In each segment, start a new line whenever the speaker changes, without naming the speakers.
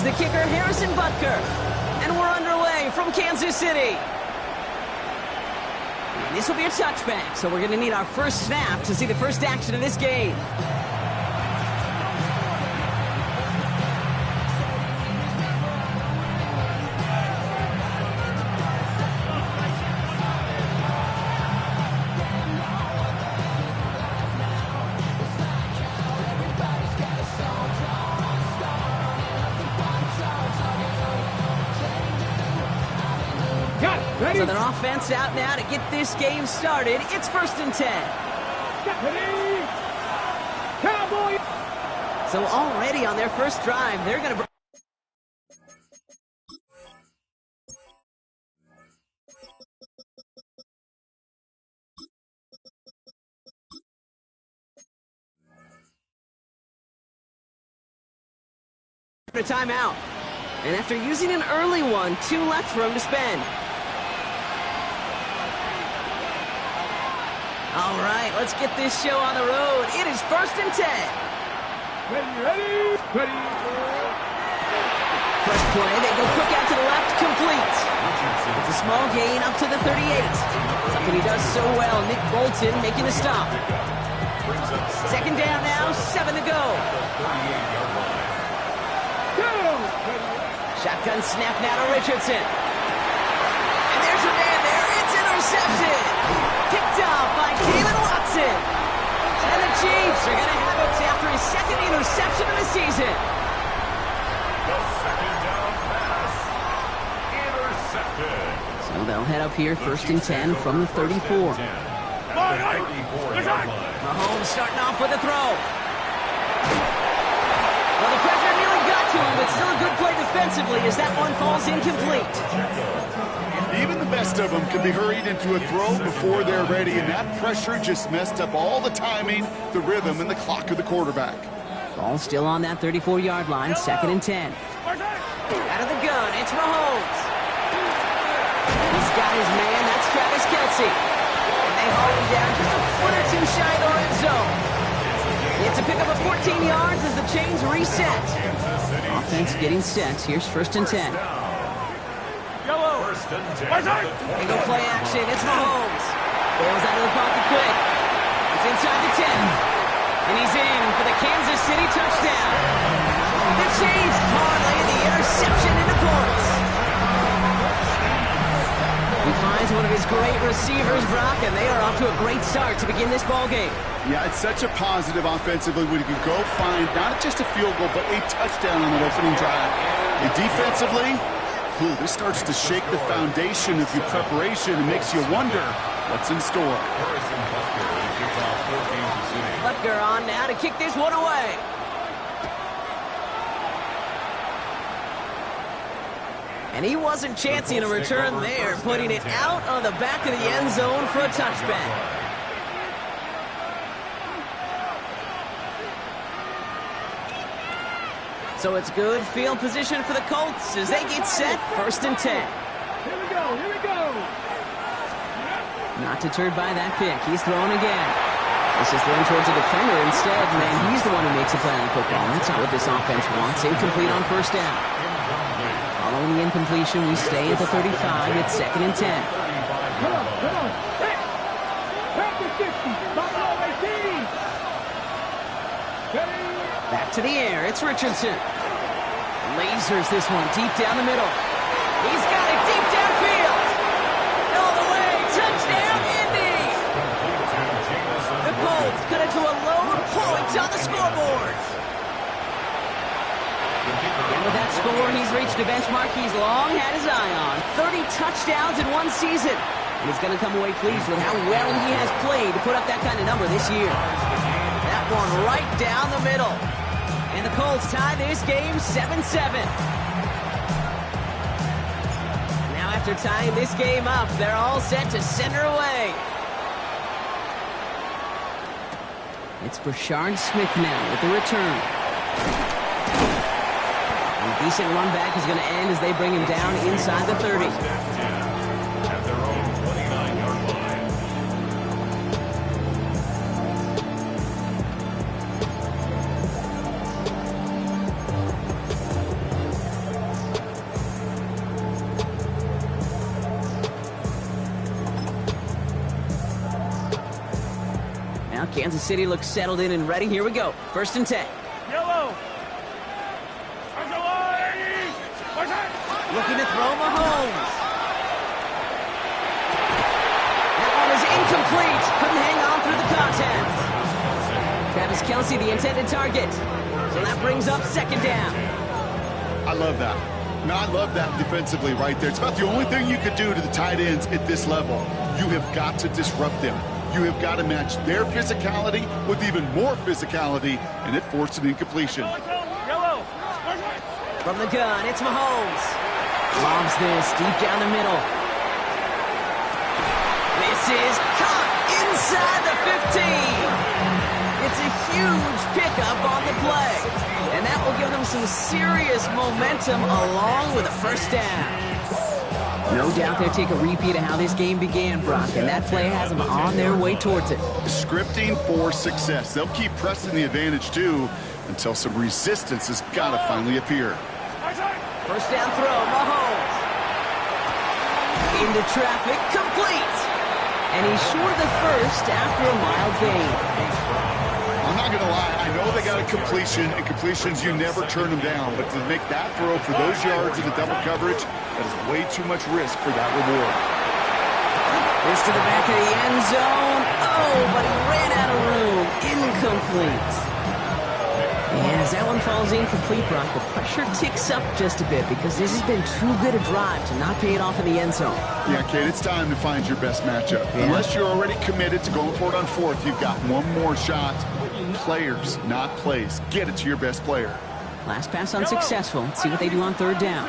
the kicker, Harrison Butker. And we're underway from Kansas City. And this will be a touchback, so we're going to need our first snap to see the first action of this game. So their offense out now to get this game started. It's 1st and 10. So already on their first drive, they're going to... a timeout. And after using an early one, 2 left for him to spend. All right, let's get this show on the road. It is 1st and 10.
Ready.
First play, they go quick out to the left, complete. It's a small gain up to the 38. Something he does so well, Nick Bolton making the stop. 2nd down now, 7 to go. Shotgun snap now to Richardson. And there's a man there, it's intercepted. Picked off by Kalen Watson. And the Chiefs are going to have it after his 2nd interception of the season.
The 2nd down pass. Intercepted.
So they'll head up here 1st and 10 from the 34. Mahomes starting off with a throw. Well, the pressure nearly got to him, but still a good play defensively as that one falls incomplete.
Even the best of them can be hurried into a throw before they're ready, and that pressure just messed up all the timing, the rhythm, and the clock of the quarterback.
Ball still on that 34-yard line, 2nd and 10. Out of the gun, it's Mahomes. He's got his man, that's Travis Kelce. And they haul him down just a foot or two shy of the red zone. It's a pickup of 14 yards as the chains reset. Offense getting set. Here's 1st and 10. They go play action. It's Mahomes. Bails out of the pocket quick. It's inside the 10. And he's in for the Kansas City touchdown. The Chiefs parlay the interception into points. He finds one of his great receivers, Brock, and they are off to a great start to begin this ball game.
Yeah, it's such a positive offensively when you can go find not just a field goal, but a touchdown on that opening drive. And defensively, this starts to shake the foundation of your preparation and makes you wonder what's in store.
Butker on now to kick this one away. And he wasn't chancing a return there, putting it out of the back of the end zone for a touchback. So it's good field position for the Colts as they get set, 1st and 10.
Here we go.
Not deterred by that pick. He's throwing again. This is thrown towards a defender instead. Man, he's the one who makes a play on football. That's not what this offense wants. Incomplete on 1st down. Following the incompletion, we stay at the 35. It's 2nd and 10.
Come on. Hey! Practice 50.
Back to the air. It's Richardson. Lasers this one deep down the middle. He's got it deep downfield. All the way. Touchdown, Indy. The Colts cut it to a load point on the scoreboard. And with that score, he's reached a benchmark he's long had his eye on. 30 touchdowns in one season. And he's going to come away pleased with how well he has played to put up that kind of number this year. That one right down the middle. And the Colts tie this game 7-7. Now after tying this game up, they're all set to center away. It's Brashard Smith now with the return. A decent run back is going to end as they bring him down inside the 30.
At their own 29-yard line.
Kansas City looks settled in and ready. Here we go. 1st and 10.
Yellow.
Looking to throw Mahomes. That one is incomplete. Couldn't hang on through the contact. Travis Kelce, the intended target. So that brings up 2nd down.
I love that. No, I love that defensively right there. It's about the only thing you could do to the tight ends at this level. You have got to disrupt them. You have got to match their physicality with even more physicality, and it forced an incompletion.
From the gun, it's Mahomes. Lobs this deep down the middle. This is caught inside the 15. It's a huge pickup on the play. And that will give them some serious momentum along with a 1st down. No doubt they'll take a repeat of how this game began, Brock, and that play has them on their way towards it.
Scripting for success. They'll keep pressing the advantage, too, until some resistance has got to finally appear.
1st down throw, Mahomes. Into traffic, complete. And he's short of the 1st after a mild gain.
I'm not going to lie, I know they got a completion, and completions, you never turn them down. But to make that throw for those yards in the double coverage, that is way too much risk for that reward.
This to the back of the end zone. Oh, but he ran out of room. Incomplete. And as that one falls incomplete, Brock, the pressure ticks up just a bit because this has been too good a drive to not pay it off in the end zone.
Yeah, Kate, it's time to find your best matchup. Yeah. Unless you're already committed to going for it on 4th, you've got one more shot. Players, not plays. Get it to your best player.
Last pass unsuccessful. Let's see what they do on 3rd down.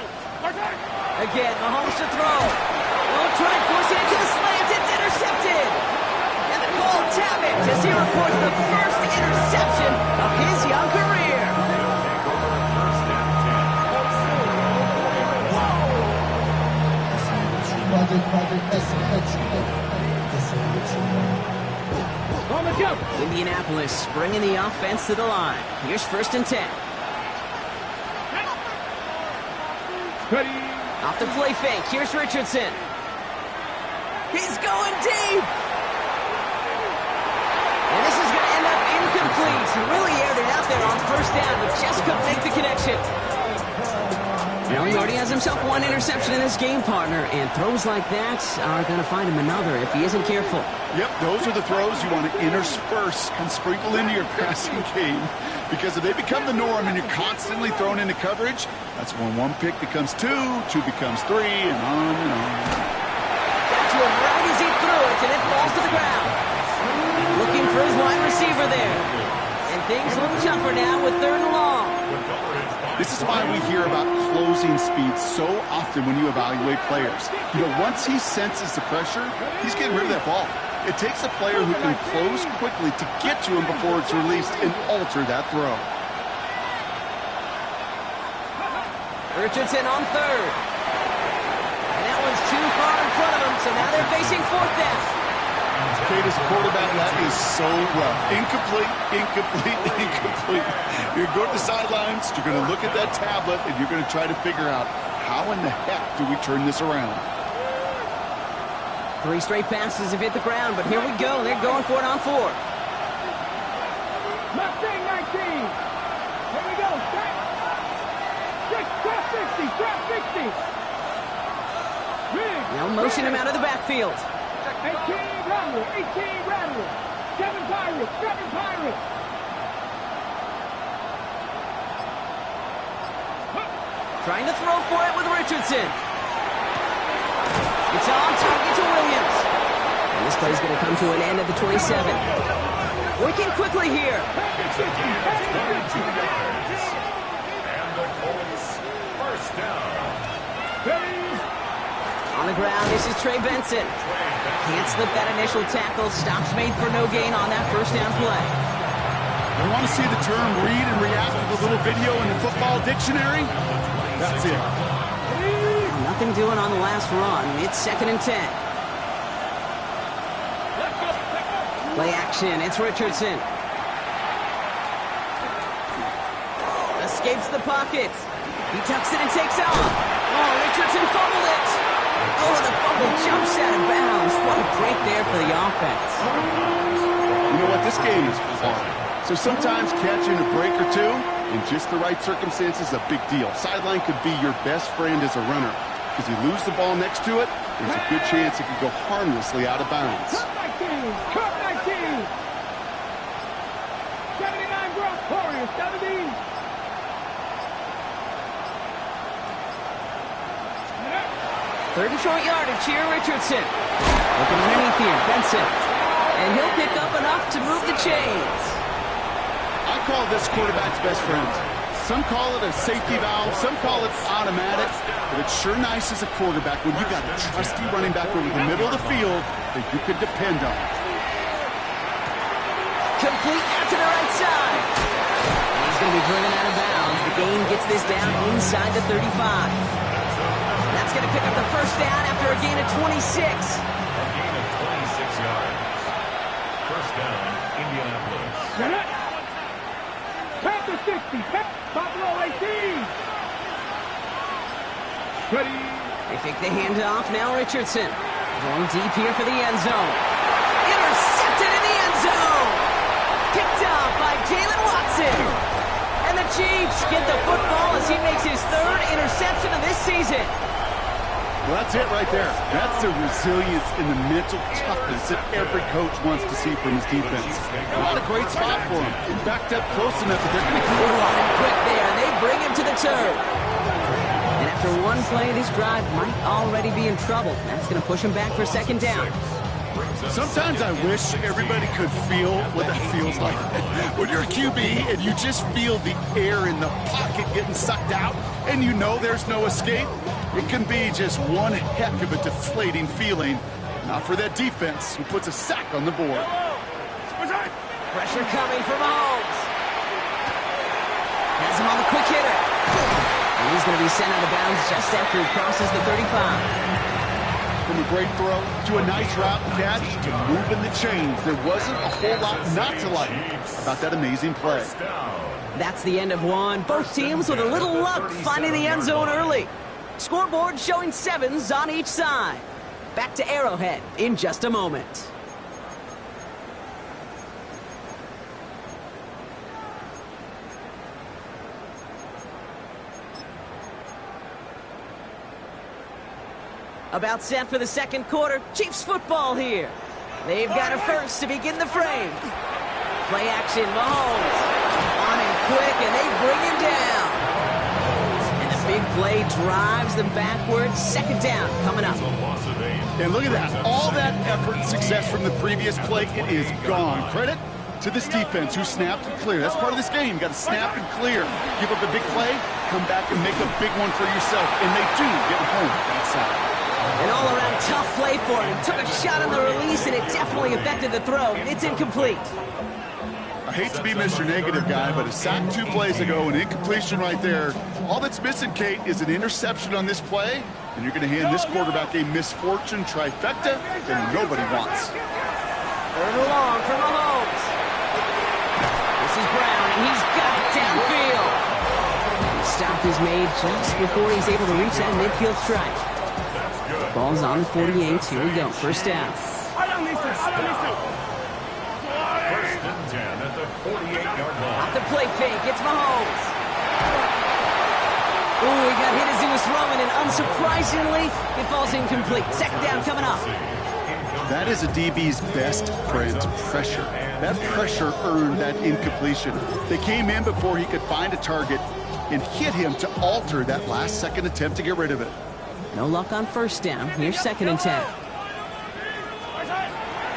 Again, Mahomes to throw. Don't try and force it into the slants. It's intercepted. And the call tap it as he records the 1st interception of his young career. Indianapolis bringing the offense to the line. Here's 1st and 10. Off the play fake. Here's Richardson. He's going deep. And this is going to end up incomplete. He really aired it out there on 1st down, but just couldn't make the connection. You know, he already has himself one interception in this game, partner, and throws like that are going to find him another if he isn't careful.
Yep, those are the throws you want to intersperse and sprinkle into your passing game, because if they become the norm and you're constantly thrown into coverage, that's when 1 pick becomes 2, 2 becomes 3, and on and on.
Got to him right as he threw it, and it falls to the ground. Looking for his wide receiver there. And things look tougher now with 3rd and long.
This is why we hear about closing speed so often when you evaluate players. You know, once he senses the pressure, he's getting rid of that ball. It takes a player who can close quickly to get to him before it's released and alter that throw.
Richardson on 3rd. And that one's too far in front of him, so now they're facing 4th down.
Kate, as a quarterback, that is so rough. Incomplete, incomplete, incomplete. You're going to the sidelines, you're going to look at that tablet, and you're going to try to figure out how in the heck do we turn this around.
3 straight passes have hit the ground, but here we go. They're going for it on 4th.
Mustang 19. Here we go. Trap 60. Trap 60.
Now motion him out of the backfield.
18 Rattler. 18 Rattler. 7 Pirates. 7 Pirates.
Trying to throw for it with Richardson. It's on target to Williams. And this play's going to come to an end at the 27. Working quickly here.
It's a gain of 22 yards. And the Colts, 1st down.
On the ground, this is Trey Benson. Can't slip that initial tackle. Stops made for no gain on that 1st down play.
You want to see the term read and react with a little video in the football dictionary? That's it.
Nothing doing on the last run. It's 2nd and 10. Play action. It's Richardson. Escapes the pocket. He tucks it and takes off. Oh, Richardson fumbled it. Oh, the fumble jumps out of bounds. What a break there for the offense.
You know what? This game is hard. So sometimes catching a break or two in just the right circumstances is a big deal. Sideline could be your best friend as a runner. Because you lose the ball next to it, there's a good chance it could go harmlessly out of bounds.
Cut 19! Cut 19! 79 Brock Warriors, 70.
Third and short yardage here, Richardson. Looking underneath here, Benson. And he'll pick up enough to move the chains.
I call this quarterback's best friend. Some call it a safety valve, some call it automatic, but it's sure nice as a quarterback when you got a trusty running back over the middle of the field that you could depend on.
Complete out to the right side. And he's going to be driven out of bounds. The gain gets this down inside the 35. That's going to pick up the first down after a gain of 26.
A gain of 26 yards. First down, Indianapolis.
Panther 60, Buffalo 18. Ready.
They fake the handoff. Now Richardson going deep here for the end zone. Intercepted in the end zone. Picked up by Jalen Watson. And the Chiefs get the football as he makes his third interception of this season.
Well, that's it right there. That's the resilience and the mental toughness that every coach wants to see from his defense. Not a great spot for him. Backed up close enough that they're going to keep it
And quick there, and they bring him to the turn. And after one play, this drive might already be in trouble. That's going to push him back for second down.
Sometimes I wish everybody could feel what that feels like. When you're a QB and you just feel the air in the pocket getting sucked out and you know there's no escape, it can be just one heck of a deflating feeling. Not for that defense who puts a sack on the board.
Pressure coming from Mahomes. Has him on the quick hitter. And he's going to be sent out of bounds just after he crosses the 35.
From a great throw to a nice route catch to moving the chains. There wasn't a whole lot not to like about that amazing play.
That's the end of one. Both teams with a little luck finding the end zone early. Scoreboard showing 7s on each side. Back to Arrowhead in just a moment. About set for the second quarter. Chiefs football here. They've got a first to begin the frame. Play action, Mahomes. On him quick, and they bring him down. And the big play drives them backwards. Second down coming up.
And look at that. All that effort and success from the previous play, it is gone. Credit to this defense who snapped and cleared. That's part of this game. You got to snap and clear. Give up a big play, come back and make a big one for yourself. And they do get home that side.
An all-around tough play for him. Took a shot on the release, and it definitely affected the throw. It's incomplete.
I hate to be Mr. Negative guy, but a sack 2 plays ago, an incompletion right there. All that's missing, Kate, is an interception on this play, and you're going to hand this quarterback a misfortune trifecta that nobody wants.
Third and long for Mahomes. This is Brown, and he's got it downfield. The stop is made just before he's able to reach that midfield strike. Ball's on the 48. Here we go. First down.
First and 10 at the 48-yard line.
Off the play fake. It's Mahomes. Ooh, he got hit as he was throwing, and unsurprisingly, it falls incomplete. Second down coming up.
That is a DB's best friend, pressure. That pressure earned that incompletion. They came in before he could find a target and hit him to alter that last-second attempt to get rid of it.
No luck on first down. Here's second and 10.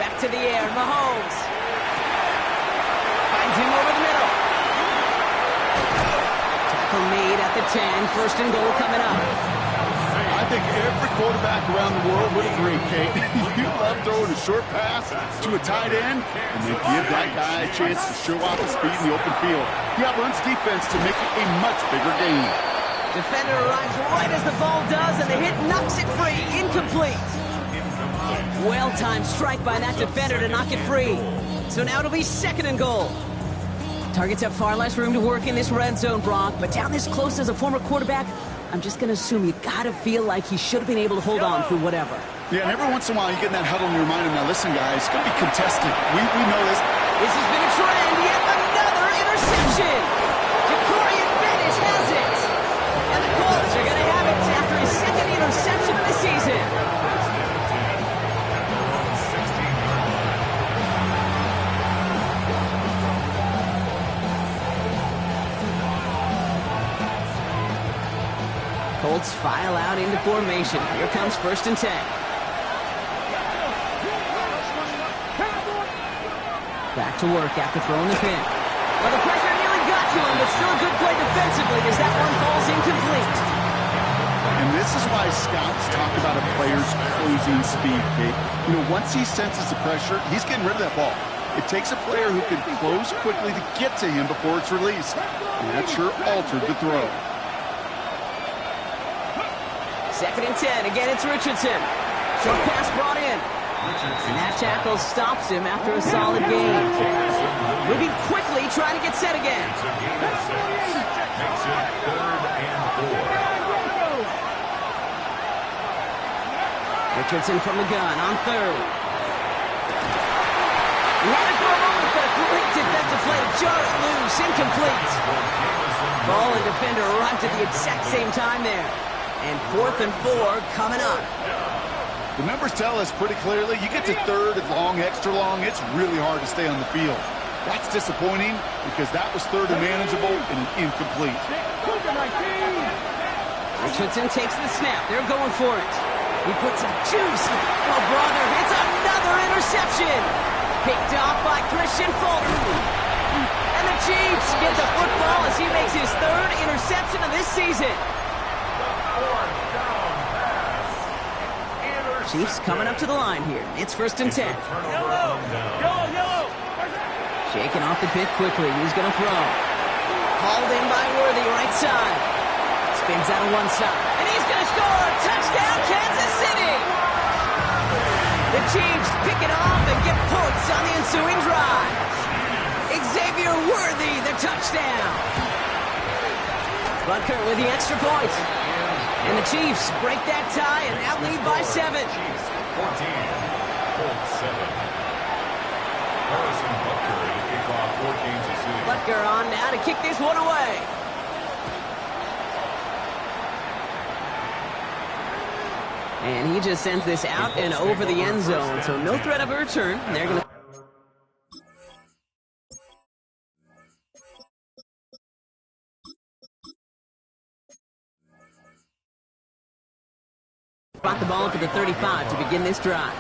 Back to the air. Mahomes. Finds him over the middle. Tackle made at the 10. First and goal coming up.
I think every quarterback around the world would agree, Kate. You love throwing a short pass to a tight end and then give that guy a chance to show off his speed in the open field. He outruns defense to make it a much bigger game.
Defender arrives right as the ball does, and the hit knocks it free. Incomplete. Well-timed strike by that defender to knock it free. So now it'll be second and goal. Targets have far less room to work in this red zone, Brock, but down this close as a former quarterback, I'm just going to assume you got to feel like he should have been able to hold on through whatever.
Yeah, and every once in a while you get in that huddle and you remind him, now listen, guys, it's going to be contested. We know this.
This has been a trend. Yet another interception. Jacorian Bennett has it. And the Colts are going to have it after his second interception of the season. Colts file out into formation. Here comes 1st and 10. Back to work after throwing the pin. Well, the pressure nearly got to him, but still a good play defensively as that one falls incomplete.
And this is why scouts talk about a player's closing speed, Kate. You know, once he senses the pressure, he's getting rid of that ball. It takes a player who can close quickly to get to him before it's released. And that sure altered the throw.
2nd and 10. Again, it's Richardson. Short pass brought in. And that tackle stops him after a solid gain. Moving quickly, trying to get set again.
Makes it 3rd and 4.
Richardson from the gun on 3rd. He had it for a moment, but a great defensive play to jar it loose. Incomplete. Ball and defender arrived at the exact same time there. And 4th and 4 coming up.
The numbers tell us pretty clearly, you get to 3rd and long, extra long, it's really hard to stay on the field. That's disappointing because that was 3rd and manageable and an incomplete.
Richardson takes the snap. They're going for it. He puts some juice. Oh, brother, it's another interception. Picked off by Christian Fulton. And the Chiefs get the football as he makes his 3rd interception of this season. Chiefs coming up to the line here. It's 1st and 10.
Yellow.
Shaking off the pick quickly. He's going to throw. Hauled in by Worthy, right side. Spins out of one side. And he's going to score. Touchdown, Kansas City. The Chiefs pick it off and get points on the ensuing drive. Xavier Worthy, the touchdown. Butker with the extra point. And the Chiefs break that tie and now lead by 7.
Chiefs 14, Colts 7. Harrison Butker to kick off for Kansas City.
Butker on now to kick this one away. And he just sends this out and over the end zone, so no threat of a return. They're going to... brought the ball up to the 35 to begin this drive.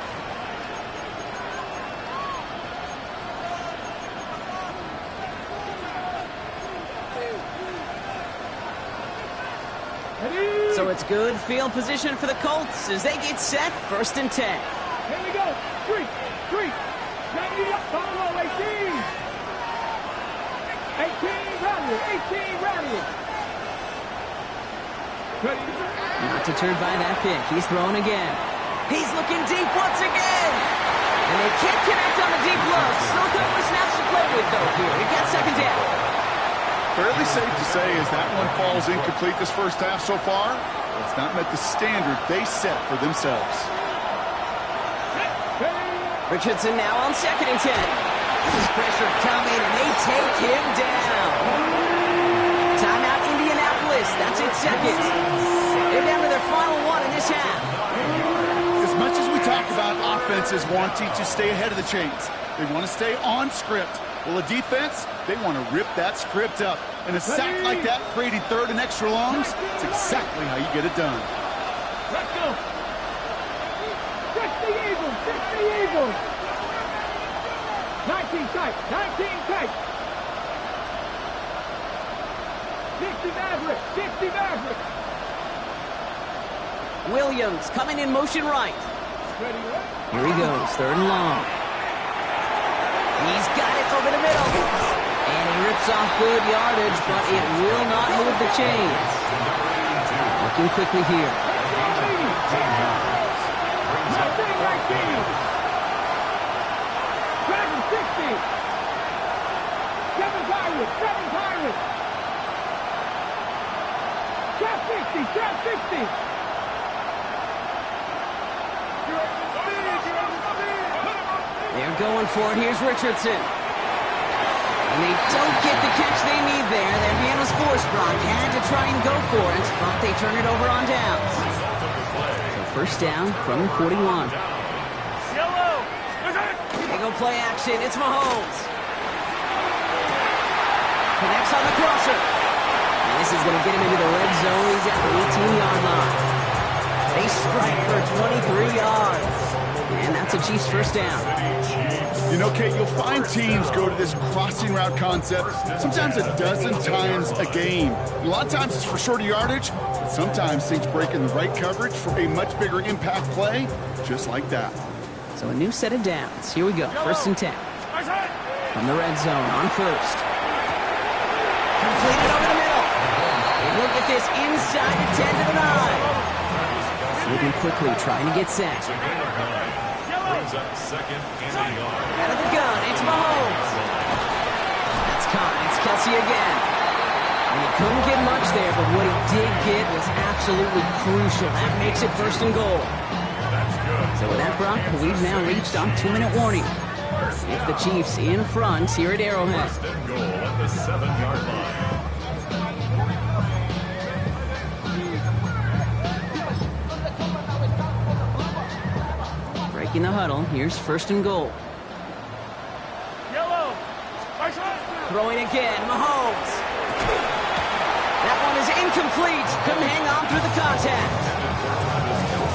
So it's good field position for the Colts as they get set. 1st and 10.
Here we go. 3. Now up. Follow 18. 18 rally.
Not deterred by that pick. He's throwing again. He's looking deep once again. And they can't connect on the deep look. Still a couple of snaps to play with, though, here. He got 2nd down.
Fairly safe to say as that one falls incomplete this first half so far, it's not met the standard they set for themselves.
Richardson now on 2nd and 10. Pressure coming, and they take him down. Timeout, Indianapolis. That's its 2nd. They're down to their final one in this half.
As much as we talk about offenses wanting to stay ahead of the chains, they want to stay on script. Well, a defense, they want to rip that script up. And a sack like that, creating 3rd and extra longs, it's exactly how you get it done.
Let's go. Fix the Eagles. 19 tight. 60 Maverick.
Williams coming in motion right. Here he goes, 3rd and long. He's got it over the middle. And he rips off good yardage, but it will not move the chains. Looking quickly here.
Dragon 60. 7 Pirates. Trap 60.
They're going for it. Here's Richardson. they don't get the catch they need there. Their man was forced. Brock had to try and go for it, but they turn it over on downs. So first down from the 41. They go play action. It's Mahomes. Connects on the crosser. And this is going to get him into the red zone. He's at the 18-yard line. They strike for 23 yards. And that's a Chiefs first down.
You know, Kate, you'll find teams go to this crossing route concept sometimes a dozen times a game. A lot of times it's for shorter yardage, but sometimes things break in the right coverage for a much bigger impact play, just like that.
So a new set of downs. Here we go. First and 10. From the red zone on first. Completed over the middle. And he'll get this inside the 10 to the 9. Moving quickly, trying to get set. Out of the gun, it's Mahomes. That's caught. It's Kelce again. And he couldn't get much there, but what he did get was absolutely crucial. That makes it first and goal. So with that, Brock, we've now reached our 2-minute warning. It's the Chiefs in front here at Arrowhead.
First and goal at the 7-yard line.
Breaking the huddle, here's first and goal. Throwing again, Mahomes. That one is incomplete. Couldn't hang on through the contact.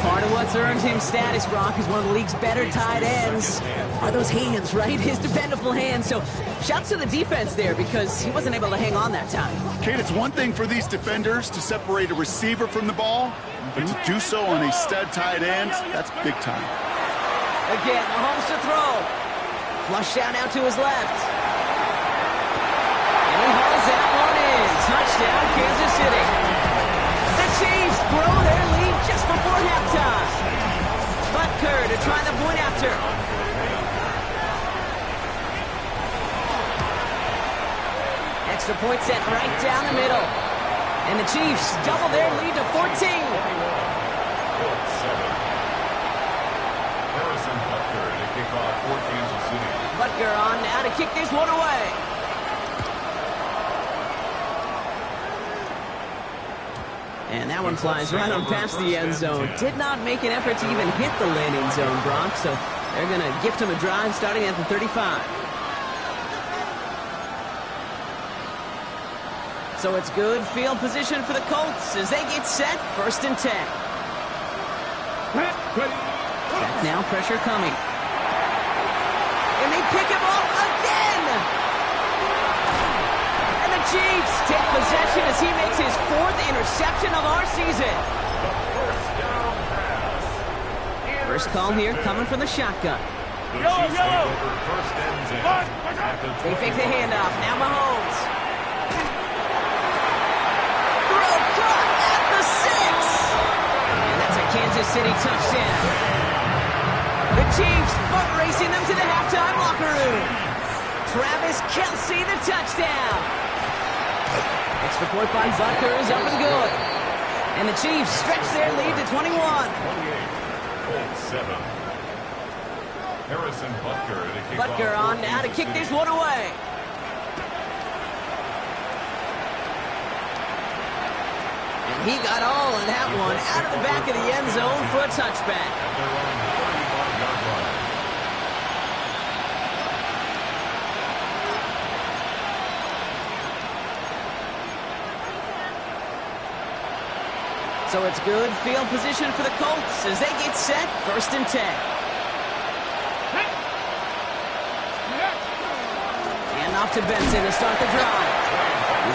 Part of what's earned him status, Brock, is one of the league's better tight ends. Are those hands, right? His dependable hands. So shouts to the defense there because he wasn't able to hang on that time.
Kate, it's one thing for these defenders to separate a receiver from the ball, but to do so on a stud tight end, that's big time.
Again, Mahomes to throw. Flush down out to his left. And he hauls that one in. Touchdown, Kansas City. The Chiefs grow their lead just before halftime. Butker to try the point after. Extra point set right down the middle. And the Chiefs double their lead to 14. Butker on now to kick this one away. And that one flies right on past the end zone. Did not make an effort to even hit the landing zone, Brock. So they're going to gift him a drive starting at the 35. So it's good field position for the Colts as they get set. First and 10. Back now, pressure coming. And they pick him off again! And the Chiefs take possession as he makes his 4th interception of our season. First call here coming from the shotgun. They fake the handoff. Now Mahomes. Throw caught at the 6! And that's a Kansas City touchdown. The Chiefs foot racing them to the halftime locker room. Travis Kelce, the touchdown. Extra point by Butker is up and good. And the Chiefs stretch their lead to 21.
28-7. Harrison Butker to kick
Butker on now to kick this one away. And he got all of that one out of the back of the end zone for a touchback. So it's good field position for the Colts as they get set. First and 10. And off to Benson to start the drive.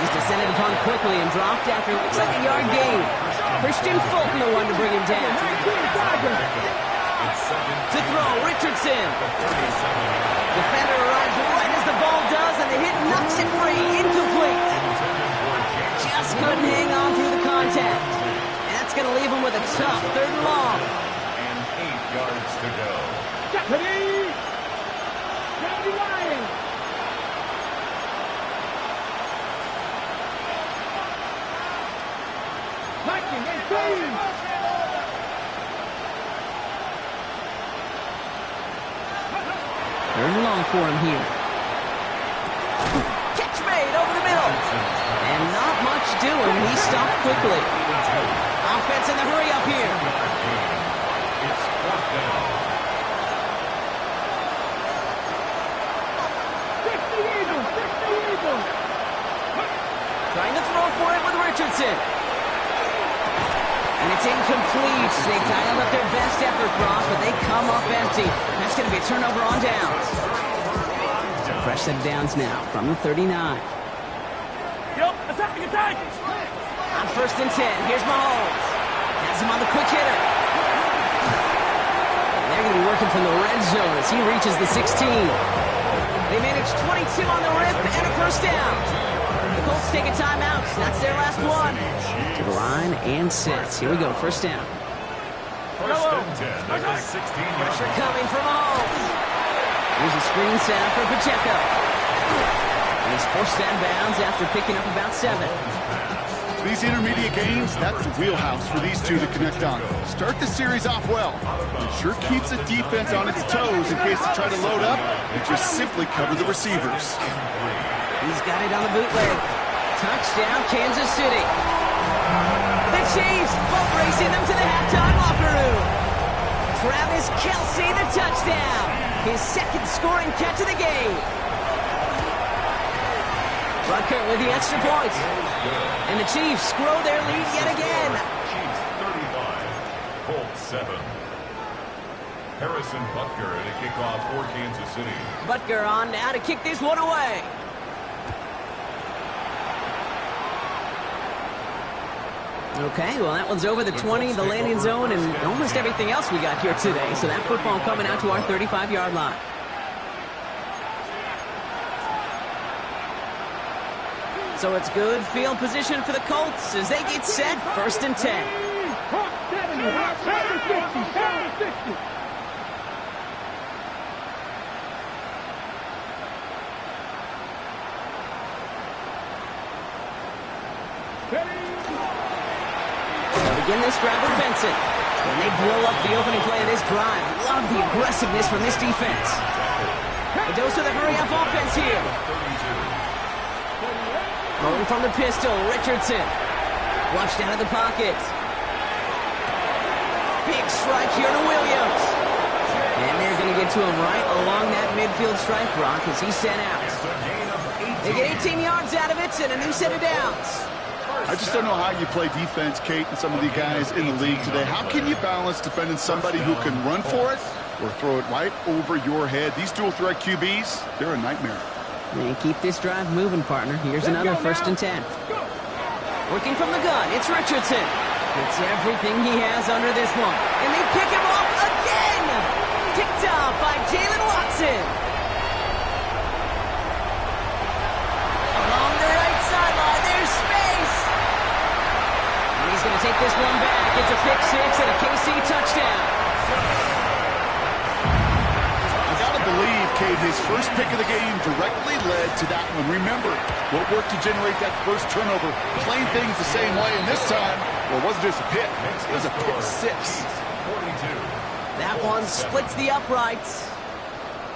He's descended upon quickly and dropped after looks like a yard gain. Christian Fulton the one to bring him down. To throw, Richardson. Defender arrives right as the ball does, and the hit knocks it free. Incomplete. Just couldn't hang on through the contact. That's going to leave him with a tough 3rd and long.
And 8 yards to go.
Deputy! County Lions! Viking and Queen!
3rd and long for him here. quickly. Offense in the hurry up here.
It's fourth down.
60 Eagles, 60 Eagles.
Trying to throw for it with Richardson. And it's incomplete. They dialed up their best effort, Brock, but they come up empty. That's going to be a turnover on downs. Fresh set of downs now from the 39.
Yup, attack, attack.
On 1st and 10, here's Mahomes. Has him on the quick hitter. And they're going to be working from the red zone as he reaches the 16. They manage 22 on the rip and a first down. The Colts take a timeout. That's their last one. To the line and sets. Here we go, first down.
First and 10 at the 16-yard
Pressure coming from Mahomes. Here's a screen set up for Pacheco. And he's forced out of bounds after picking up about 7.
These intermediate games, that's the wheelhouse for these two to connect on. Start the series off well. It sure keeps the defense on its toes in case they try to load up and just simply cover the receivers.
He's got it on the bootleg. Touchdown, Kansas City. The Chiefs boat racing them to the halftime locker room. Travis Kelce, the touchdown. His second scoring catch of the game. Rucker with the extra point. And the Chiefs grow their lead yet again.
Chiefs 35, Colts 7. Harrison Butker at a kickoff for Kansas City.
Butker on now to kick this one away. Okay, well, that one's over the 20, the landing zone, and almost everything else we got here today. So that football coming out to our 35-yard line. So it's good field position for the Colts as they get set, 1st and 10.
Hot 70, hot 60, 60.
They'll begin this drive with Benson. And they blow up the opening play of this drive. Love the aggressiveness from this defense. The dose of the hurry-up offense here. Rolling from the pistol, Richardson. Flushed out of the pocket. Big strike here to Williams. And they're going to get to him right along that midfield strike, Brock, as he's sent out. They get 18 yards out of it and a new set of downs.
I just don't know how you play defense, Kate, and some of the guys in the league today. How can you balance defending somebody who can run for it or throw it right over your head? These dual threat QBs, they're a nightmare.
And keep this drive moving, partner. Here's another 1st and 10. Working from the gun, it's Richardson. It's everything he has under this one. And they pick him off again! Picked up by Jalen Watson. Along the right sideline, there's space. And he's going to take this one back. It's a pick 6 and a KC touchdown.
Believe, Kate, his first pick of the game directly led to that one. Remember, what worked to generate that first turnover, playing things the same way, and this time, well, it wasn't just a pick, it was a pick 6.
That one splits the uprights,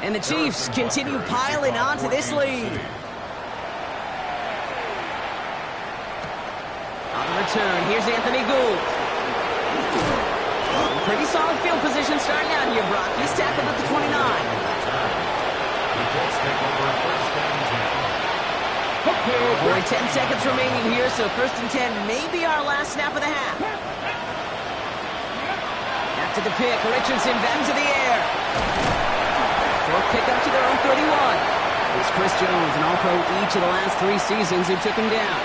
and the Chiefs continue piling onto this lead. On the return, here's Anthony Gould. Pretty solid field position starting out here, Brock. He's tackled at the 29. Only 10 seconds remaining here, so 1st and 10 may be our last snap of the half. After the pick, Richardson back to the air. Fourth pick up to their own 31. It's Chris Jones, an All-Pro each of the last 3 seasons, who took him down.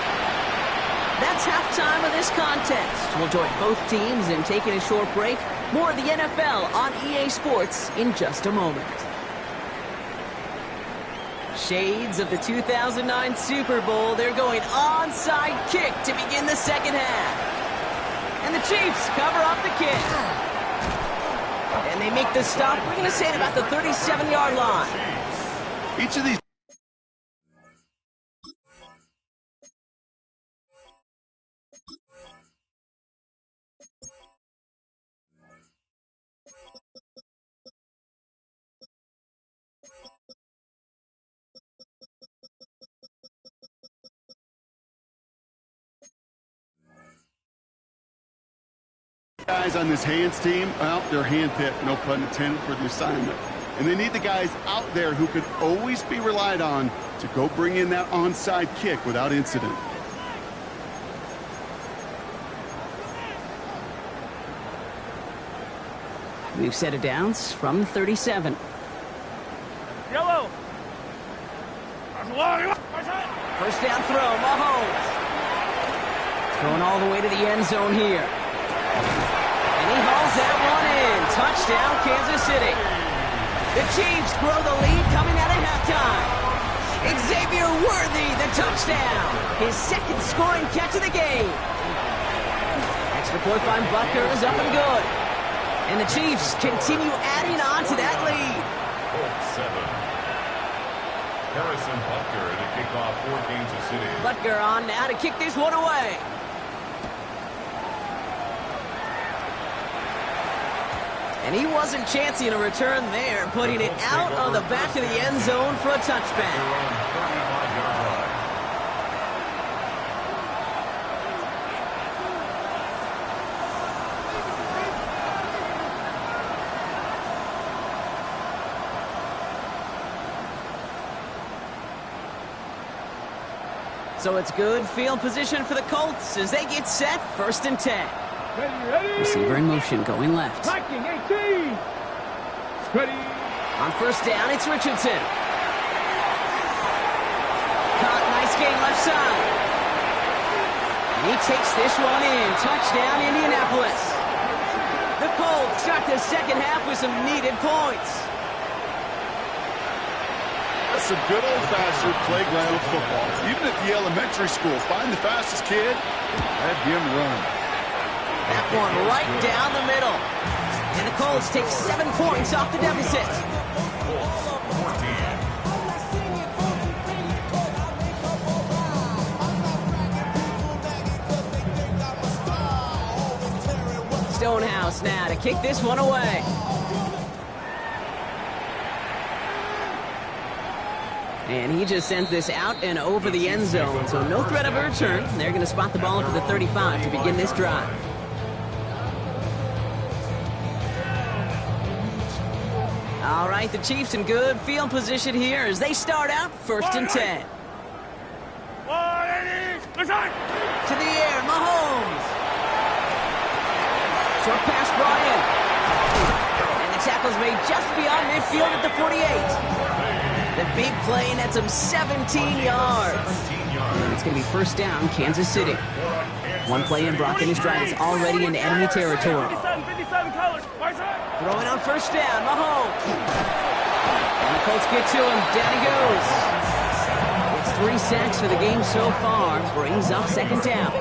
That's halftime of this contest. We'll join both teams in taking a short break. More of the NFL on EA Sports in just a moment. Shades of the 2009 Super Bowl. They're going onside kick to begin the second half. And the Chiefs cover up the kick. And they make the stop, we're going to say, at about the 37-yard line.
Each of these Guys on this hands team, well, they're handpicked, no pun intended, for the assignment. And they need the guys out there who can always be relied on to go bring in that onside kick without incident.
We've set it downs from 37.
Yellow.
First down throw, Mahomes. Throwing all the way to the end zone here. And he hauls that one in. Touchdown, Kansas City. The Chiefs grow the lead coming out of halftime. Xavier Worthy, the touchdown. His second scoring catch of the game. Extra point by Butker is up and good. And the Chiefs continue adding on to that lead.
Fourth 7. Harrison Butker to kick off for Kansas City.
Butker on now to kick this one away. And he wasn't chancing a return there, putting it out of the back of the end zone for a touchback. So it's good field position for the Colts as they get set, 1st and 10.
Ready.
Receiver in motion, going left.
Attacking 18. Ready.
On first down, it's Richardson. Caught, nice gain left side. And he takes this one in. Touchdown, Indianapolis. The Colts start the second half with some needed points.
That's some good old-fashioned playground football. Even at the elementary school, find the fastest kid, let him run.
That one right down the middle. And the Colts take 7 points off the deficit. Stonehouse now to kick this one away. And he just sends this out and over the end zone. So no threat of a return. They're going to spot the ball up to the 35 to begin this drive. All right, the Chiefs in good field position here as they start out 1st and 10. To the air, Mahomes. Short pass, Bryant. And the tackle's made just beyond midfield at the 48. The big play nets him 17 yards. And it's going to be 1st down, Kansas City. One play in, Brock, and his drive is already into enemy territory. Throwing on 1st down, Mahomes. And the Colts get to him. Down he goes. It's 3 sacks for the game so far. Brings up 2nd down.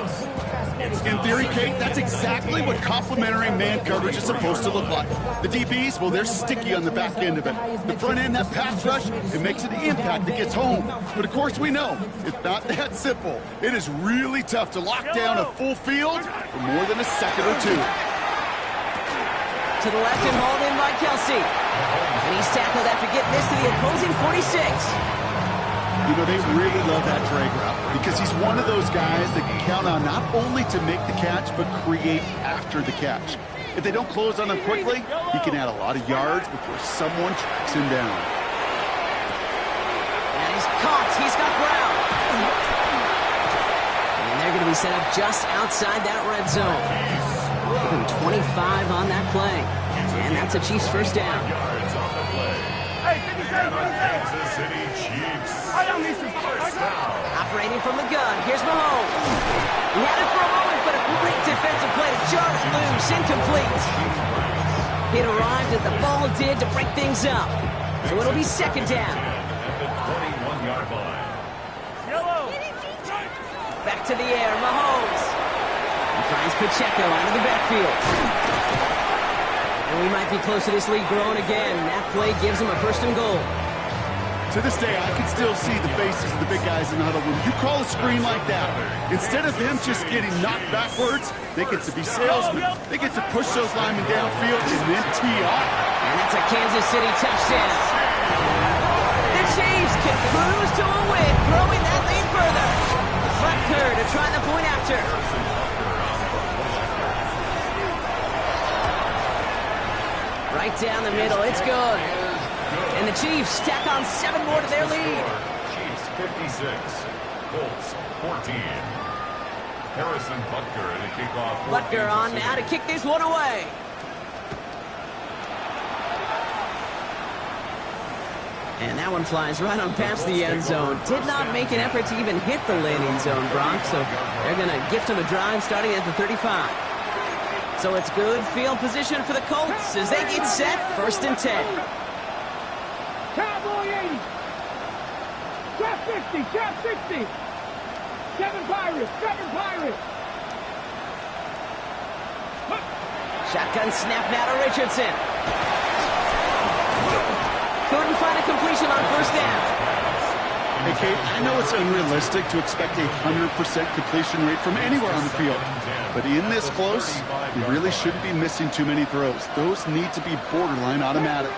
In theory, Kate, that's exactly what complementary man coverage is supposed to look like. The DBs, well, they're sticky on the back end of it. The front end, that pass rush, it makes it the impact that gets home. But of course we know, it's not that simple. It is really tough to lock down a full field for more than a second or two.
To the left and hauled in by Kelsey. And he's tackled after getting this to the opposing 46.
You know, they really love that drag route because he's one of those guys that can count on not only to make the catch, but create after the catch. If they don't close on him quickly, he can add a lot of yards before someone tracks him down.
And he's caught. He's got ground. And they're going to be set up just outside that red zone. Give him 25 on that play. And that's a Chiefs 1st down.
Kansas City Chiefs.
Operating from the gun, here's Mahomes. He had it for a moment, but a great defensive play to jar it loose, incomplete. It arrived as the ball did to break things up. So it'll be 2nd down.
At the 21-yard line.
Back to the air, Mahomes. He finds Pacheco out of the backfield. And we might be close to this lead growing again. That play gives him a 1st and goal.
To this day, I can still see the faces of the big guys in the huddle room. You call a screen like that, instead of them just getting knocked backwards, they get to be salesmen. They get to push those linemen downfield and then tee off.
And that's a Kansas City touchdown. The Chiefs can cruise to a win, growing that lead further. Butker to try the point after. Right down the middle. It's good. And the Chiefs tack on 7 more to their lead.
Chiefs 56, Colts 14. Harrison Butker in a kickoff.
Butker on now to kick this one away. And that one flies right on past the end zone. Did not make an effort to even hit the landing zone, Bronx. So they're going to gift him a drive starting at the 35. So it's good field position for the Colts as they get set. 1st and 10.
Cowboy 80. Trap 50. Trap 60. 7 Pirates. 7 Pirates.
Shotgun snap now to Richardson. Couldn't find a completion on 1st down.
Hey, Kate, I know it's unrealistic to expect a 100% completion rate from anywhere on the field. But in this close, you really shouldn't be missing too many throws. Those need to be borderline automatic.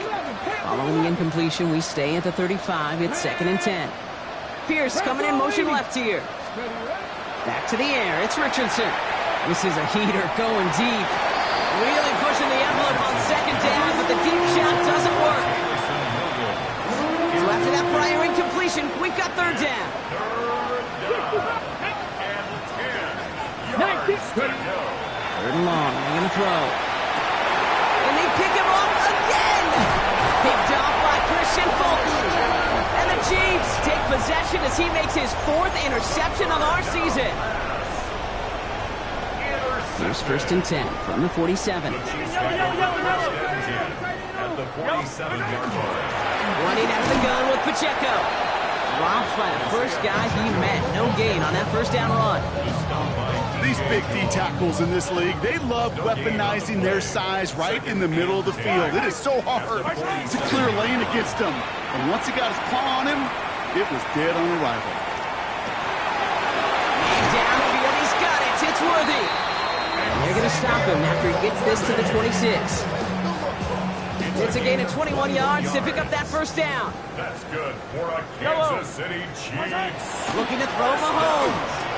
Following the incompletion, we stay at the 35. It's 2nd and 10. Pierce coming in motion left here. Back to the air. It's Richardson. This is a heater going deep. Really pushing the envelope on 2nd down, but the deep shot doesn't work. So after that prior incompletion, we've got 3rd down. 3rd and long. They're going to throw. And they pick him off again. Picked off by Christian Fulton. And the Chiefs take possession as he makes his 4th interception of our season. Here's 1st and 10 from the 47.
At the 47-yard line.
Running out of the gun with Pacheco. Dropped by the first guy he met. No gain on that 1st down run.
These big D tackles in this league, they love weaponizing their size right in the middle of the field. It is so hard to clear a lane against him. And once he got his paw on him, it was dead on arrival.
Downfield, he's got it. It's Worthy. And they're going to stop him after he gets this to the 26. It's a gain of 21 yards to pick up that 1st down.
That's good for a Kansas City Chiefs.
Looking to throw Mahomes.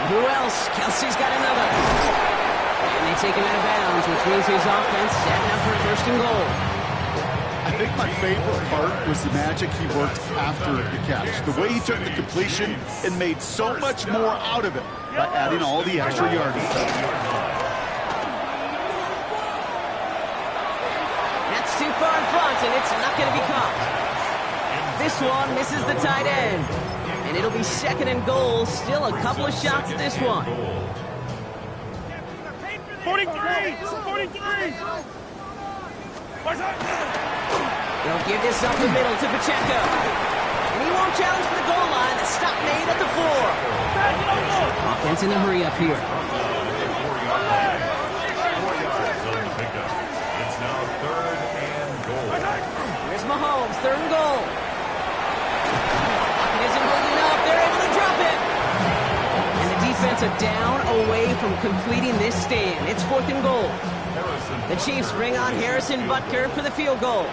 Who else? Kelsey's got another. And they take him out of bounds, which means his offense setting up for 1st and goal.
I think my favorite part was the magic he worked after the catch. The way he took the completion and made so much more out of it by adding all the extra yardage.
That's too far in front, and it's not going to be caught. This one misses the tight end. And it'll be 2nd and goal. Still a couple of shots at this one.
43. 43.
They'll give this up the middle to Pacheco. And he won't challenge for the goal line. The stop made at the 4. Offense in a hurry up here.
It's now 3rd and goal.
Here's Mahomes, 3rd and goal. It isn't holding up. They're able to drop it. And the defense are down away from completing this stand. It's 4th and goal. The Chiefs bring on Harrison Butker for the field goal.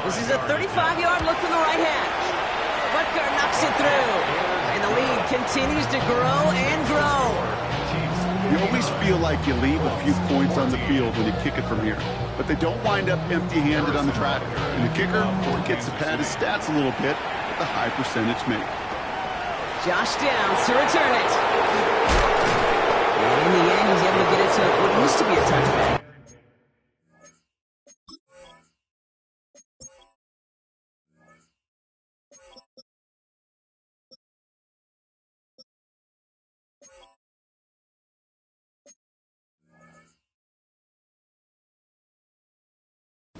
This is a 35-yard look from the right hash. Butker knocks it through. And the lead continues to grow and grow.
You always feel like you leave a few points on the field when you kick it from here. But they don't wind up empty-handed on the track. And the kicker gets to pad his stats a little bit with a high percentage make.
Josh Downs to return it. And in the end, he's able to get it to what used to be a touchback.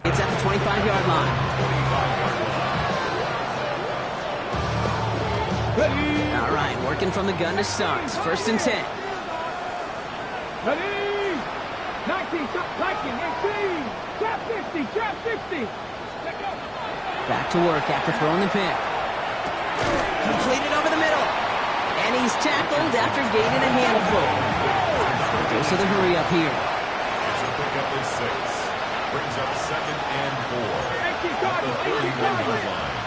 It's at the 25-yard line. All right, working from the gun to start. 1st and 10.
Ready. 19. 18. Trap 50. Trap 60.
Back to work after throwing the pick. Completed over the middle. And he's tackled after gaining a handful. Goes to the hurry up here.
It's a pickup of 6. Brings up 2nd and 4. At the 31-yard line.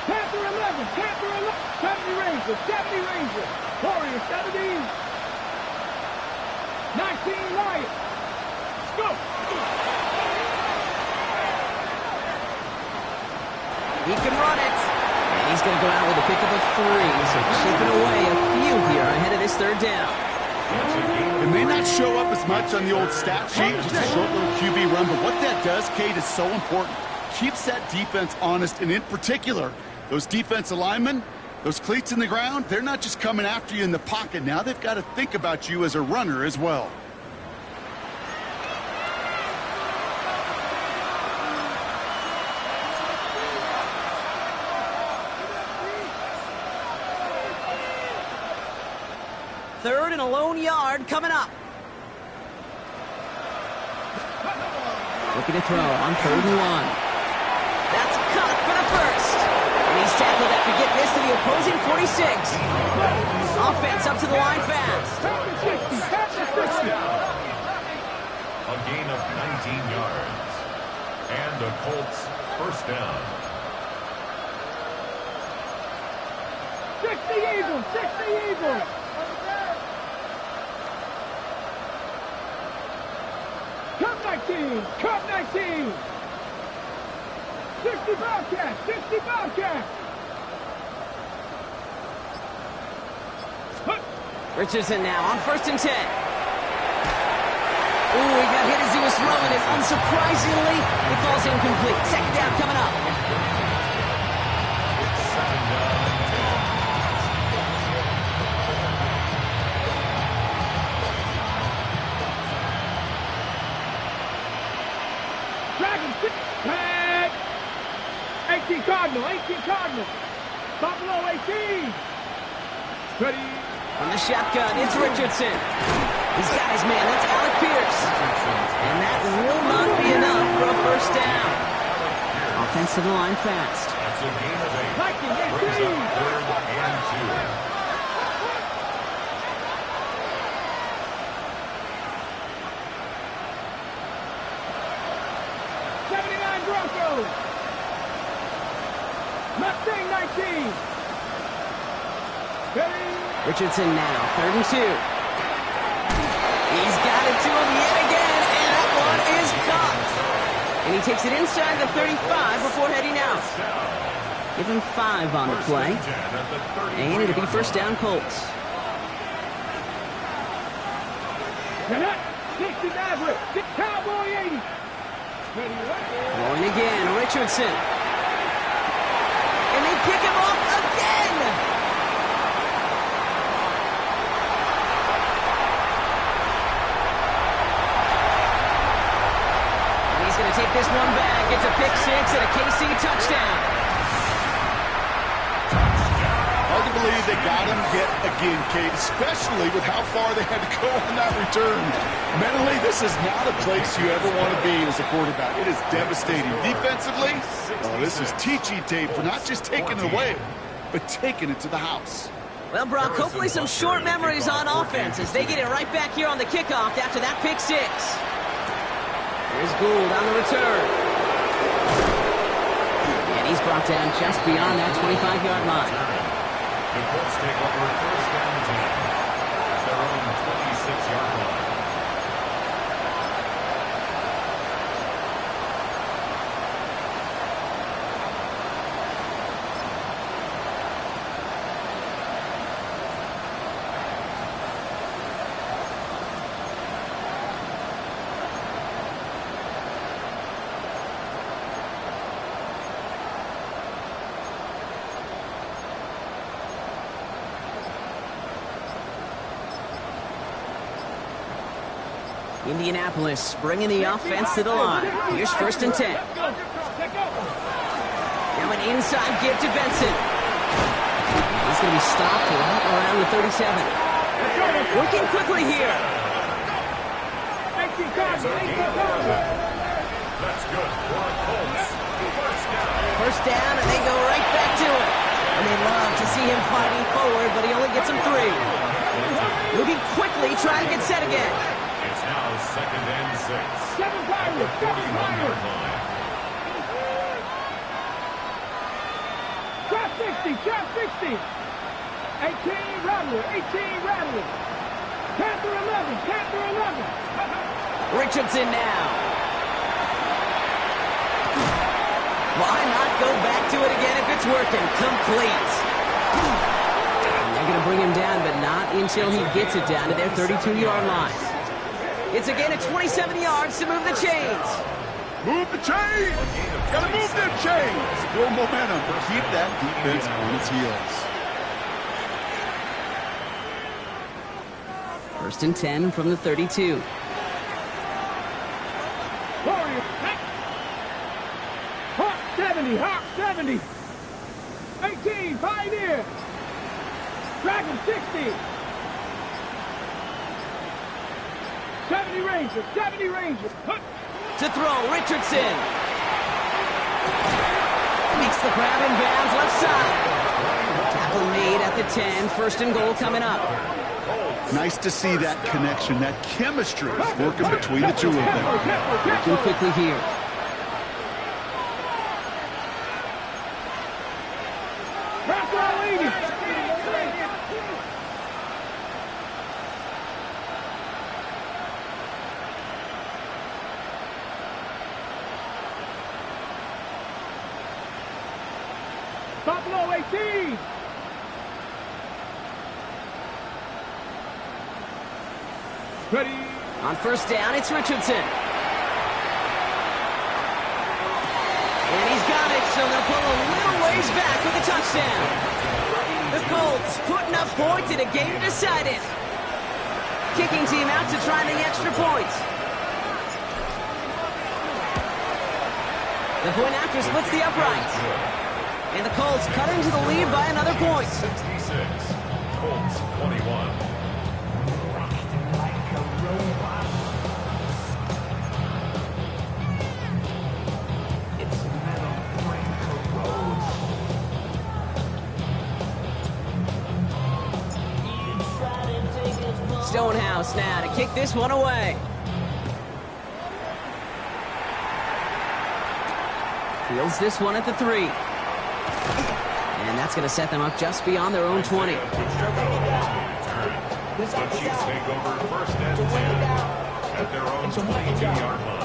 Panther 11. Panther 11. 70 Rangers. 70 Rangers. Warriors 70. 19 Lions. Let's go.
He can run it. And he's going to go out with a pickup of 3. So chipping away a few here ahead of this third down.
It may not show up as much on the old stat sheet, just a short little QB run, but what that does, Kate, is so important. Keeps that defense honest, and in particular, those defensive linemen, those cleats in the ground, they're not just coming after you in the pocket. Now they've got to think about you as a runner as well.
Third and a lone yard coming up. Looking to throw on 3rd and 1. That's cut for the first. And he's tackled after getting this to the opposing 46. Offense up to the line fast.
First down. A gain of 19 yards. And the Colts first down.
60 Eagles, 60 Eagles. Cut 19. 60 Bobcats, 60 Bobcats.
Richardson now on 1st and 10. Ooh, he got hit as he was throwing it. Unsurprisingly, it falls incomplete. 2nd down coming up.
Tag! 18 Cardinal. Buffalo 18. Ready.
From the shotgun, it's Richardson. He's got his man. That's Alec Pierce. And that will not be enough for a first down. Offensive line fast.
That's a gain of 8. Brings up 3rd and 2.
Broncos. Mustang 19. Ready.
Richardson now, 3rd and 2. He's got it to him yet again, and that one is caught. And he takes it inside the 35 before heading out. Give him 5 on the play. And it'll be first down Colts.
60 Maverick. Cowboy 80.
Throwing again, Richardson. And they pick him off again. And he's going to take this one back. It's a pick 6 and a KC touchdown.
Hard to believe they got him yet again, Kate, especially with how far they had to go on that return. Mentally, this is not a place you ever want to be as a quarterback. It is devastating. Defensively, this is teaching tape for not just taking it away, but taking it to the house.
Well, Brock, hopefully some short memories on offense as they get it right back here on the kickoff after that pick 6. Here's Gould on the return. And he's brought down just beyond that 25-yard line.
The Colts take over first down 10 at their own 26-yard line.
Indianapolis bringing the offense to the line. Here's 1st and 10. Now an inside give to Benson. He's going to be stopped right around the 37. Working quickly here.
That's good for the Colts.
First down, and they go right back to it. And they love to see him fighting forward, but he only gets him 3. Moving quickly, trying to get set again.
It's now 2nd and 6.
7 Pirates, 7 Pirates. Trap 60, trap 60. 18 Rattler, 18 Rattler. Panther 11, Panther 11.
Richardson now. Why not go back to it again if it's working? Complete. They're going to bring him down, but not until he gets it down to their 32-yard line. It's a gain of 27 yards to move the chains.
Move the chains! Gotta move them chains! Build momentum. Keep that defense on its heels.
1st and 10 from the 32.
Warriors. Hawk 70, Hawk 70. 18, Pioneer. Dragon 60. 70 Rangers, 70 Rangers.
To throw, Richardson. Makes the grab in bounds left side. Tackle made at the 10. 1st and goal coming up.
Nice to see that connection, that chemistry working between the two of them.
Working quickly here.
Buffalo 18. Ready.
On 1st down, it's Richardson. And he's got it, so they'll pull a little ways back with a touchdown. The Colts putting up points in a game decided. Kicking team out to try the extra points. The point after splits the uprights. And the Colts cut into the lead by another point.
66, Colts 21.
Stonehouse now to kick this one away. Fields this one at the 3. And that's going to set them up just beyond their own 20.
The Chiefs take over 1st and 10 at their own 22-yard line.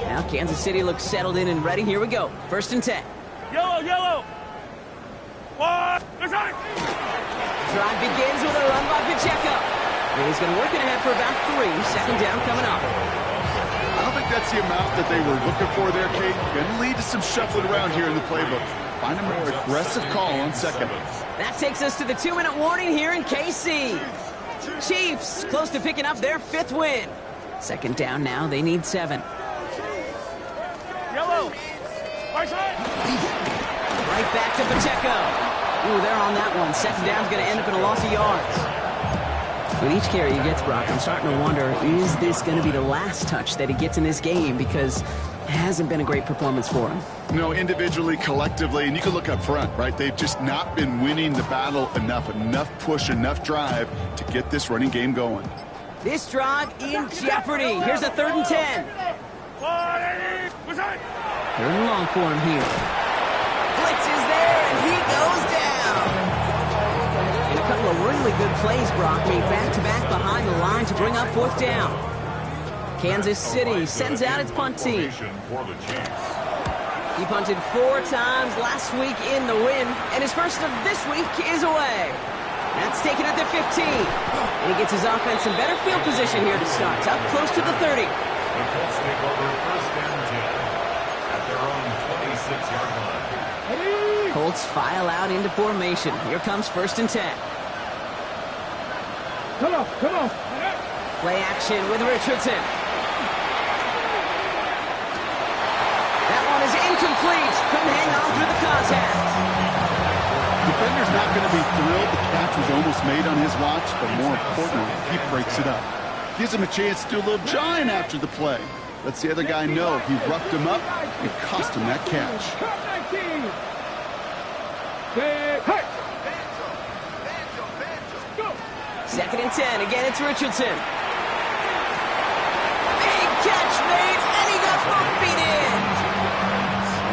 Now Kansas City looks settled in and ready. Here we go. 1st and 10.
Yellow, yellow. What?
Drive begins with a run by Pacheco. And he's going to work it ahead for about 3. 2nd down coming up.
I don't think that's the amount that they were looking for there, Kate. Going to lead to some shuffling around here in the playbook. Find a more aggressive call on 2nd.
That takes us to the 2-minute warning here in KC. Chiefs close to picking up their 5th win. 2nd down now. They need 7.
Yellow.
Right back to Pacheco. Ooh, they're on that one. 2nd down's going to end up in a loss of yards. With each carry he gets, Brock, I'm starting to wonder, is this going to be the last touch that he gets in this game? Because it hasn't been a great performance for him.
No, individually, collectively, and you can look up front, right? They've just not been winning the battle enough push, enough drive to get this running game going.
This drive in jeopardy. Here's a 3rd and 10. 3rd and long for him here. Blitz is there, and he goes down. And a couple of really good plays, Brock, made back-to-back behind the line to bring up 4th down. Kansas City sends out its punt team. He punted 4 times last week in the win, and his first of this week is away. That's taken at the 15. And he gets his offense in better field position here to start. Up close to the 30.
The Colts take over 1st and 10 at their own 26-yard line.
Colts file out into formation. Here comes 1st and 10.
Come on, come on.
Play action with Richardson. That one is incomplete. Couldn't hang on through the contact.
Defender's not going to be thrilled the catch was almost made on his watch, but more importantly, he breaks it up. Gives him a chance to do a little jawing after the play. Lets the other guy know he roughed him up and cost him that catch.
2nd and 10. Again, it's Richardson. catch made, and he got both feet in.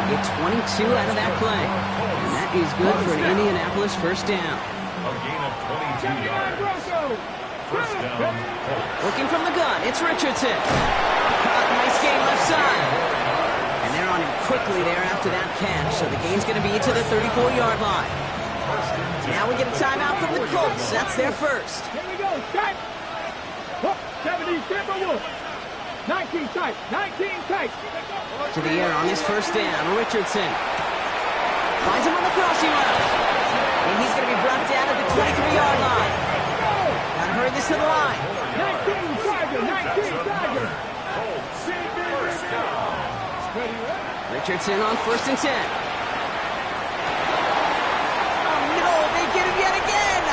Get 22 out of that play. And that is good for an Indianapolis first down.
A gain of 22 yards. First down, Colts.
Looking from the gun, it's Richardson. Nice game left side. And they're on him quickly there after that catch, so the gain's going to be to the 34-yard line. Now we get a timeout from the Colts. That's their first.
Here we go. Tight. 70 Timberwolves. 19 tight. 19 tight.
To the air on this first down. Richardson finds him on the crossing route. And he's going to be brought down at the 23-yard line. Gotta hurry this to the line.
19 Tiger. 19 Tiger.
Richardson on first and 10. Oh no, they get him yet again.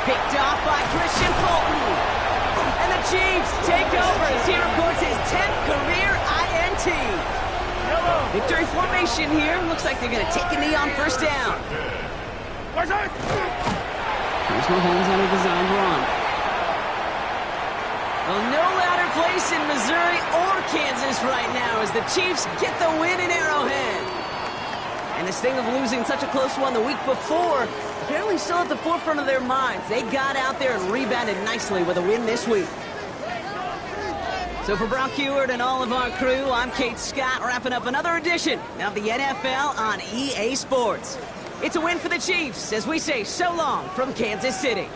Picked off by Christian Fulton. And the Chiefs take over as he records his 10th career INT. Victory formation here. Looks like they're going to take a knee on first down. Here's Mahomes on a design run. Well, no louder place in Missouri or Kansas right now as the Chiefs get the win in Arrowhead. And the sting of losing such a close one the week before, apparently still at the forefront of their minds. They got out there and rebounded nicely with a win this week. So for Brock Heward and all of our crew, I'm Kate Scott, wrapping up another edition of the NFL on EA Sports. It's a win for the Chiefs as we say so long from Kansas City.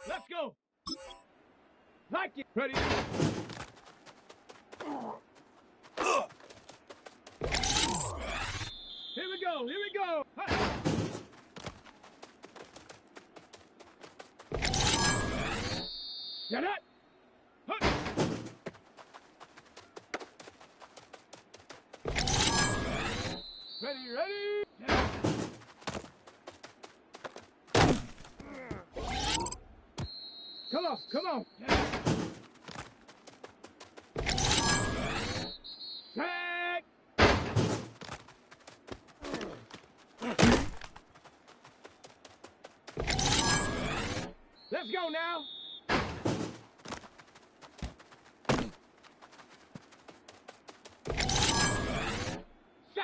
Let's go. Like it. Ready. Here we go. Here we go. Set up. Ready, ready. Come on, come on. Tag. Let's go now.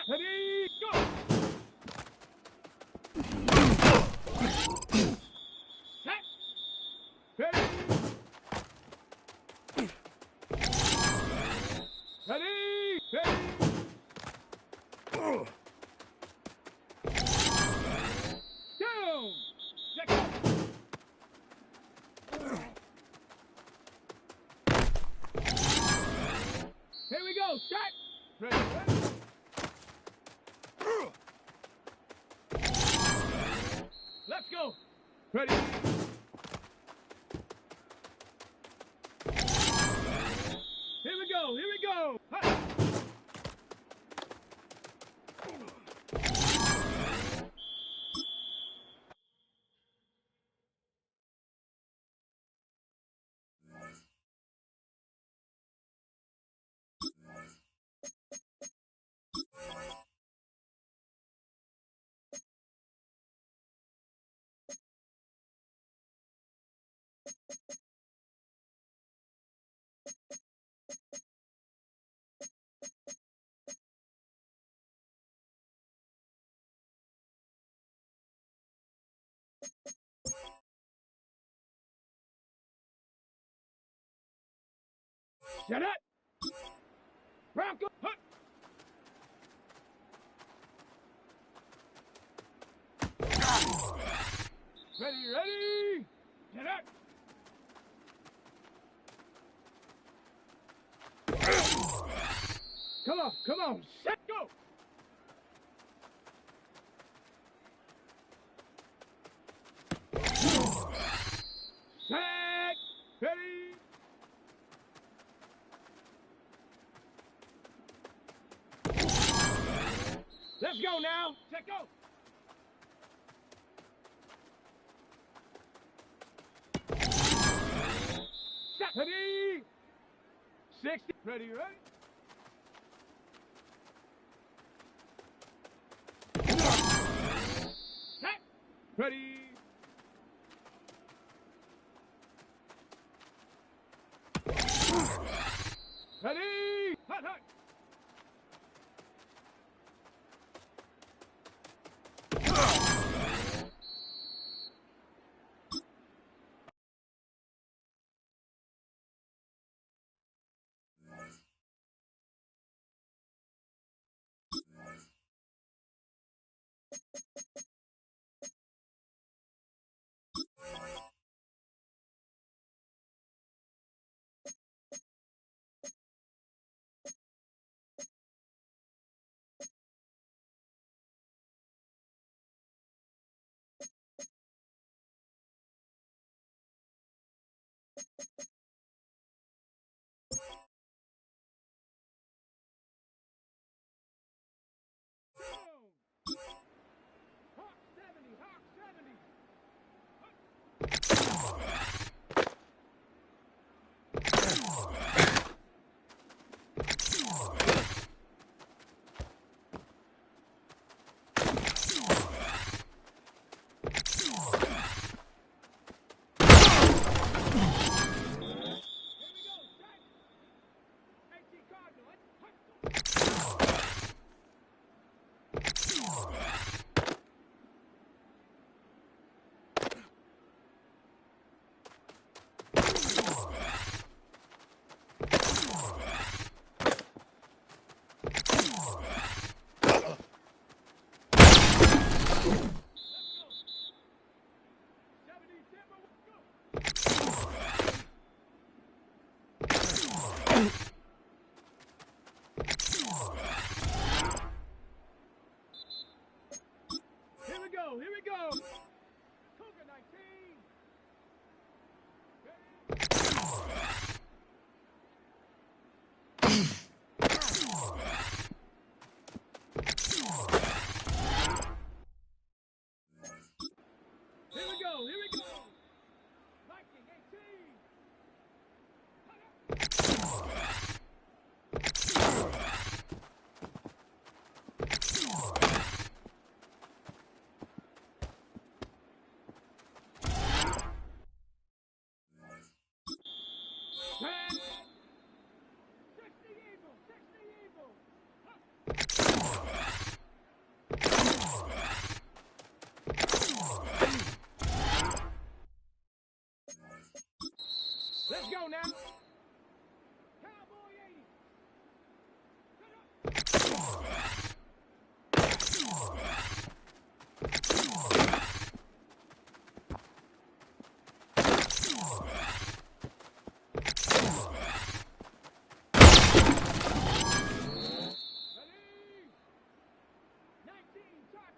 Ready, go. Set. Ready. Ready. Ready. Down. Check out. Here we go. Set. Ready. Ready. Let's go. Ready. Here we go. Here we go. Ha. Set up. Bronco. Hut. Ready, ready. Come on, set, go! Set, ready! Let's go now, set, go! Set, ready! 60, ready, ready? Set, ready? Ready? Hut, hut. Hawk 70, Hawk 70. Here we go. Cougar 19. Here we go. Here we go. Viking 18. Let's go now. Cowboy 80. Ready? 19, start.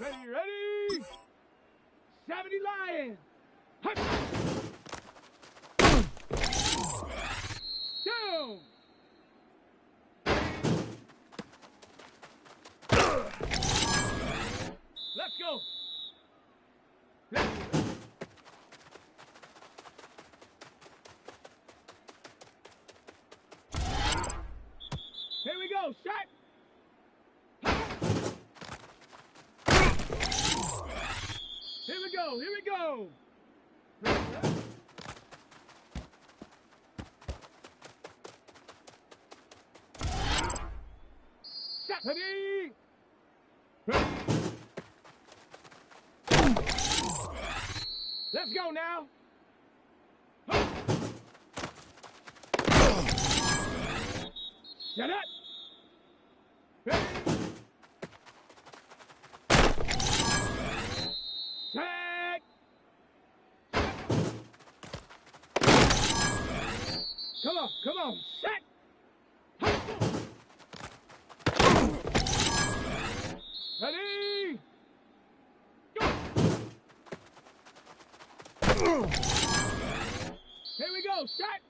Ready? 70 Lions! Hup! Down! Let's go! Here we go, shot! Here we go, here we go! Shot! Ready? Let's go now! Shut up! Ready? Set! Come on, set! Ready? Go! Here we go, set!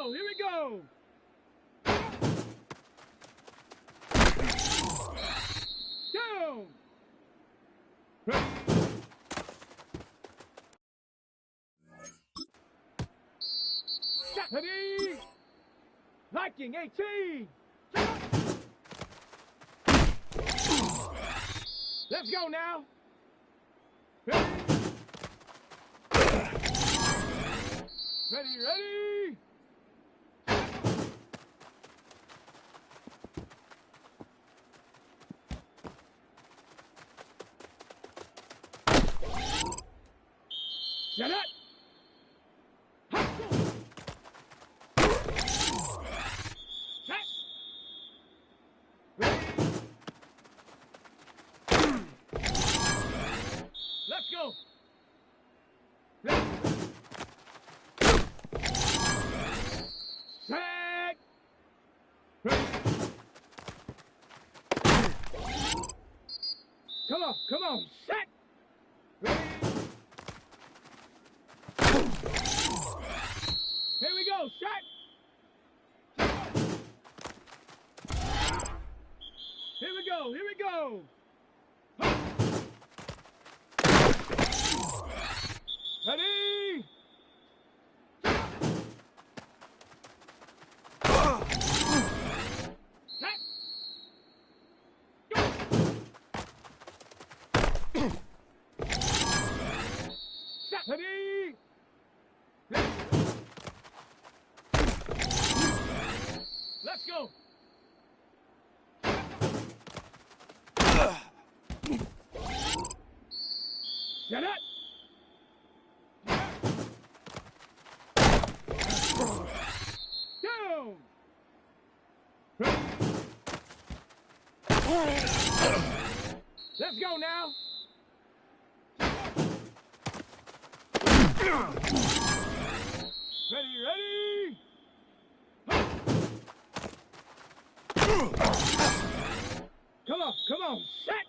Here we go! Down! Ready? Ready? Viking 18. Let's go now. Ready? Ready, ready. Set up. Set. Ready. Let's go. Ready. Set. Ready. Come on. Set. Ready. Here we go. Set. Here we go. Here we go. Ready? Set. Go. Set. Ready? Ready. Let's go. Set it. Down. Let's go now. Ready, ready. Come on, set.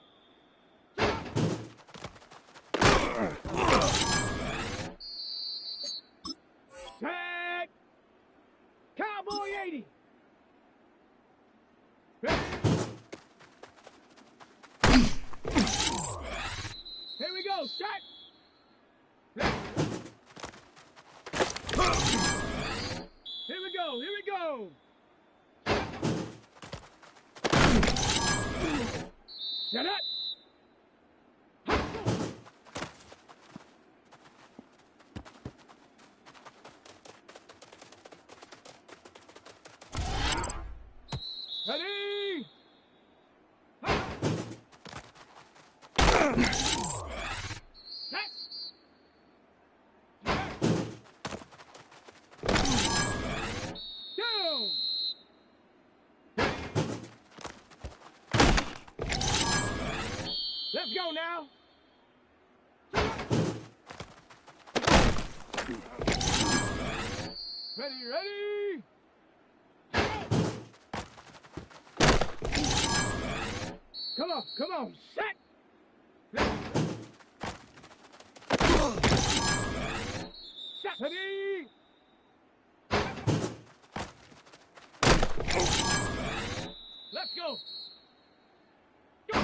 Set. Cowboy 80. Ready. Here we go, set. Ready. Here we go, here we go. Set up. Ready? Set. Down. Let's go now. Ready, ready. Come on, set. Set. Ready. Let's go. Go.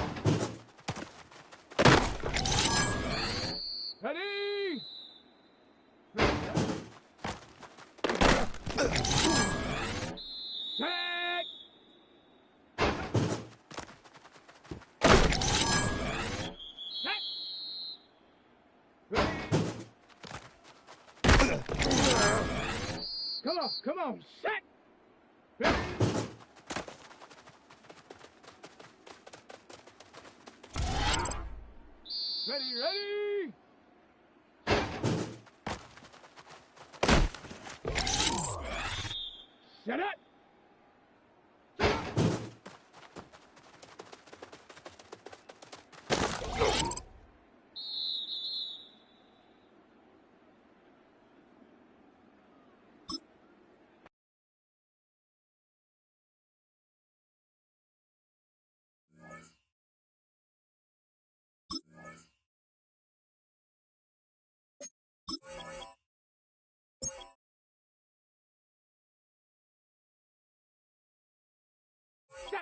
Ready. Set. Set. Ready. Come on, set. Ready. Ready, ready. Set it.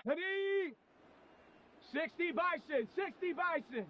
Ready? 60 bison, 60 bison.